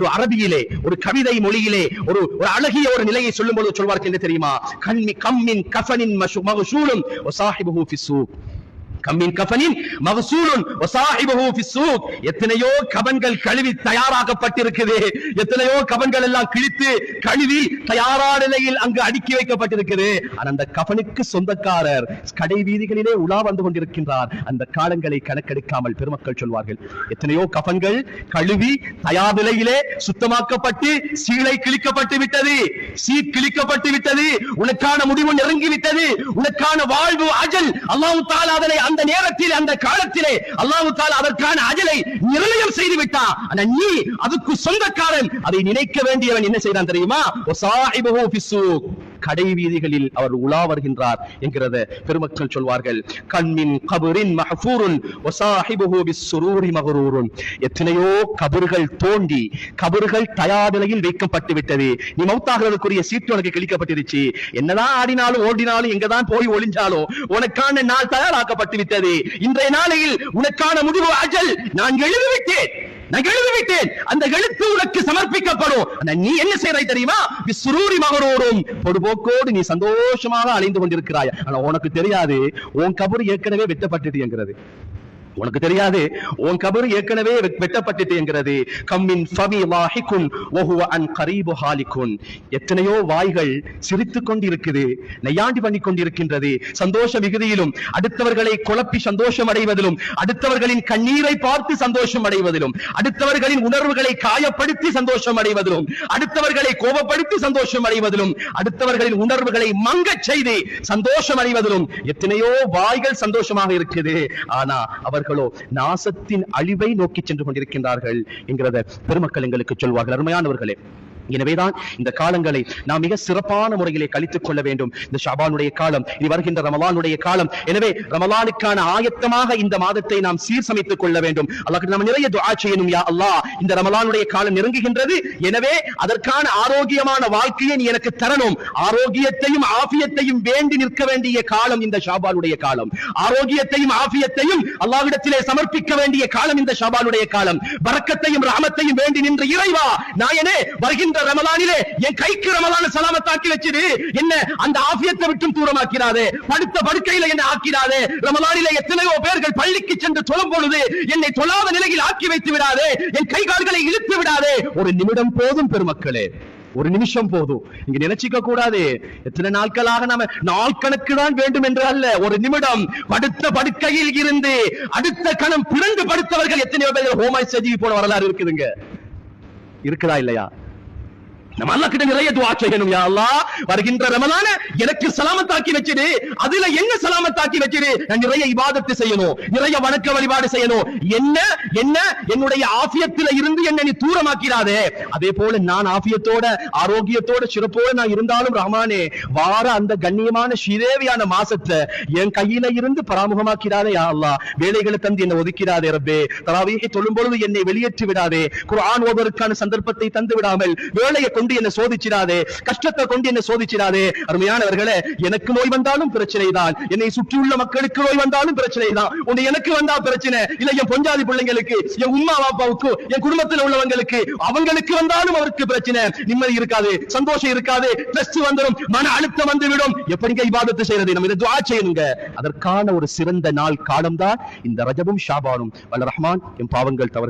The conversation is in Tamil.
ஒரு அரபியிலே ஒரு கவிதை மொழியிலே ஒரு அழகிய ஒரு நிலையை சொல்லும் பொழுது சொல்வார்கள் என்ன தெரியுமா? கம்மின் கஃபனின் மக்ஷூலும் வஸாஹிபுஹு ஃபிஸ்ஸூக். கம்மின் கஃபனின் மக்ஷூலுன் வஸாஹிபுஹு ஃபிஸ்ஸூக். எத்தனையோ கபன்கள் கழுவி தயாராக்கப்பட்டிருக்குது, எத்தனையோ கபன்கள் எல்லாம் கிழித்து கழுவி தயாரான நிலையில் அங்கு அடுக்கி வைக்கப்பட்டிருக்குது. அந்த கஃபனுக்கு சொந்தக்காரர் கடை வீதிகளிலே உலா வந்து கொண்டிருக்கின்றார். அந்த காலங்களை கணக்கெடுக்காமல் பெருமக்கள் சொல்வார்கள், எத்தனையோ கஃபன்கள் கழுவி தயார் நிலையிலே சுத்தமாக்கப்பட்டு சீலை கிழிக்கப்பட்டு விட்டது, சீட் கிழிக்கப்பட்டு விட்டது, உனக்கான முடிவு நெருங்கி விட்டது, உனக்கான வாழ்வு அஜல் அல்லாஹ் தஆலா அதனை அந்த நேரத்தில் அந்த காலத்திலே அல்லாஹ் தஆலா அதற்கான அஜலை நிர்ணயம் செய்து விட்டான். ஆனா நீ அதுக்கு சொந்தக்காரன், அதை நினைக்க வேண்டியவன் என்ன செய்தான் தெரியுமா? வஸாஹிபுஹு ஃபிஸ்ஸூக். கடை வீதிகளில் அவர் உலா வருகின்றார் என்கிறத பெருமக்கள் சொல்வார்கள். கண்மின் கபரின் மஹ்ஃபூருன் வஸாஹிபுஹு பிஸ்ஸுரூரி மக்ரூருன். எத்தனையோ கபர்கள் தோண்டி கபர்கள் தயார் நிலையில் வைக்கப்பட்டு விட்டது. நீ மௌத்தாகிறதுக்குரிய சீட்டு உனக்கு கிழிக்கப்பட்டிருச்சு. என்னதான் ஆடினாலும் ஓடினாலும் எங்கதான் போய் ஒளிஞ்சாலும் உனக்கான நாள் தயாராக்கப்பட்டு விட்டது. இன்றைய நாளையில் உனக்கான முடிவு அஜல் நான் எழுதிவிட்டேன், நான் எழுதிவிட்டேன். அந்த எழுத்து உனக்கு சமர்ப்பிக்கப்படும். நீ என்ன செய்றாய் தெரியுமா? பிஸ்ஸுரூரி மக்ரூரும். பொடுபோக்கோடு நீ சந்தோஷமாக அலைந்து கொண்டிருக்கிறாய். ஆனா உனக்கு தெரியாது உன் கபர் ஏற்கனவே வெட்டப்பட்டது என்கிறது. உனக்கு தெரியாது உன் கபர் ஏற்கனவே வெட்டப்பட்டுட்டு என்கிறது. கம்மின் ஃபமி லாஹிகுன் வஹுவ அன் கரீபு ஹாலிகுன். எத்தனையோ வாய்கள் சிரித்துக் கொண்டிருக்குது, நையாண்டி பண்ணி கொண்டிருக்கின்றது. சந்தோஷ மிகுதியிலும் அடுத்தவர்களை குழப்பி சந்தோஷம் அடைவதிலும், அடுத்தவர்களின் கண்ணீரை பார்த்து சந்தோஷம் அடைவதிலும், அடுத்தவர்களின் உணர்வுகளை காயப்படுத்தி சந்தோஷம் அடைவதிலும், அடுத்தவர்களை கோபப்படுத்தி சந்தோஷம் அடைவதிலும், அடுத்தவர்களின் உணர்வுகளை மங்கச் செய்து சந்தோஷம் அடைவதிலும் எத்தனையோ வாய்கள் சந்தோஷமாக இருக்குது. ஆனா அவர்களோ நாசத்தின் அழிவை நோக்கி சென்று கொண்டிருக்கின்றார்கள் என்கிறத பெருமக்கள் எங்களுக்கு சொல்வார்கள். அருமையானவர்களே, எனவேதான் இந்த காலங்களை நாம் மிக சிறப்பான முறையிலே கழித்துக் கொள்ள வேண்டும். இந்த ஷாபானுடைய காலம், இனி வருகின்ற ரமலானுடைய காலம். எனவே ரமலானுக்கான ஆயத்தமாக இந்த மாதத்தை நாம் சீர்சமைத்துக் கொள்ள வேண்டும். அல்லாஹ் நாம் நிறைய துஆ செய்யணும். யா அல்லாஹ், இந்த ரமலானுடைய காலம் நெருங்குகின்றது, எனவே அதற்கான ஆரோக்கியமான வாழ்க்கையை நீ எனக்கு தரணும். ஆரோக்கியத்தையும் ஆஃபியத்தையும் வேண்டி நிற்க வேண்டிய காலம் இந்த ஷாபானுடைய காலம். ஆரோக்கியத்தையும் ஆஃபியத்தையும் அல்லாஹ்விடத்திலே சமர்ப்பிக்க வேண்டிய காலம் இந்த ஷாபானுடைய காலம். பரக்கத்தையும் ரஹமத்தையும் வேண்டி நின்ற இறைவா, நாயனே, வருகின்ற ரமலானிலே என் கைக்கு ரமலான சலாமத்தாக்கி வச்சிரு, என்ன அந்த ஆஃபியத்தை விட்டும் தூரமாக்கிறாதே, படுத்த படுக்கையில என்ன ஆக்கிறாதே. ரமலானிலே எத்தனையோ பேர்கள் பள்ளிக்கு சென்று தொழும் பொழுது என்னை தொழாத நிலையில் ஆக்கி வைத்து விடாதே, என் கை கால்களை இழுத்து விடாதே. ஒரு நிமிடம் போதும் பெருமக்களே, ஒரு நிமிஷம் போதும். இங்க நினைச்சிக்க கூடாது எத்தனை நாட்களாக நாம நாள் கணக்கு தான் வேண்டும் என்று அல்ல. ஒரு நிமிடம் படுத்த படுக்கையில் இருந்து அடுத்த கணம் பிறந்து படுத்தவர்கள் எத்தனையோ பேர் ஹோமாய் செஞ்சு போன வரலாறு இருக்குதுங்க. இருக்குதா இல்லையா? நம்ம அல்லாஹ் கிட்ட நிறைய துஆ செய்யணும். யா அல்லாஹ், வருகின்ற ரமலான எனக்கு சலாமத்தாக்கி வச்சிடு. அதுல என்ன சலாமத்தாக்கி வச்சிடு? நான் நிறைய இபாதத் செய்யணும், நிறைய வணக்க வழிபாடு செய்யணும். என்ன என்ன என்னுடைய ஆஃபியத்தில இருந்து என்ன நீ தூரமாக்கிறாதே. அதே போல நான் ஆஃபியத்தோட ஆரோக்கியத்தோட சிறப்போட நான் இருந்தாலும் ரஹ்மானே, வார அந்த கண்ணியமான ஸ்ரீதேவியான மாசத்தை என் கையில இருந்து பராமுகமாக்கிறாதே. யா அல்லாஹ், வேலைகளை தந்து என்னை ஒதுக்கிறாதே ரப்பே. தராவீஹை தொழும் பொழுது என்னை வெளியேற்றி விடாதே. குர்ஆன் ஓதுவதற்கான சந்தர்ப்பத்தை தந்து விடாமல் வேலையை கொண்டு என்ன சோதிச்சிடாதே, கஷ்டத்தை கொண்டு என்ன சோதிச்சிடாதே. அருமையானவர்களே, எனக்கு நோய் வந்தாலும் பிரச்சனை தான், என்னை சுற்றியுள்ள மக்களுக்கு நோய் வந்தாலும் பிரச்சனை தான். உன்னை எனக்கு வந்தா பிரச்சனை இல்ல, என் பொஞ்சாதி பிள்ளைங்களுக்கு, என் உம்மா பாப்பாவுக்கு, என் குடும்பத்தில் உள்ளவங்களுக்கு, அவங்களுக்கு வந்தாலும் அவருக்கு பிரச்சனை. நிம்மதி இருக்காது, சந்தோஷம் இருக்காது, ஸ்ட்ரெஸ் வந்துடும், மன அழுத்தம் வந்துவிடும். எப்படிங்க இபாதத்து செய்யறது? நம்ம இதை துஆ செய்யணுங்க. அதற்கான ஒரு சிறந்த நாள் காலம் தான் இந்த ரஜபும் ஷாபானும். வல்ல ரஹ்மான் என் பாவங்கள் தவறு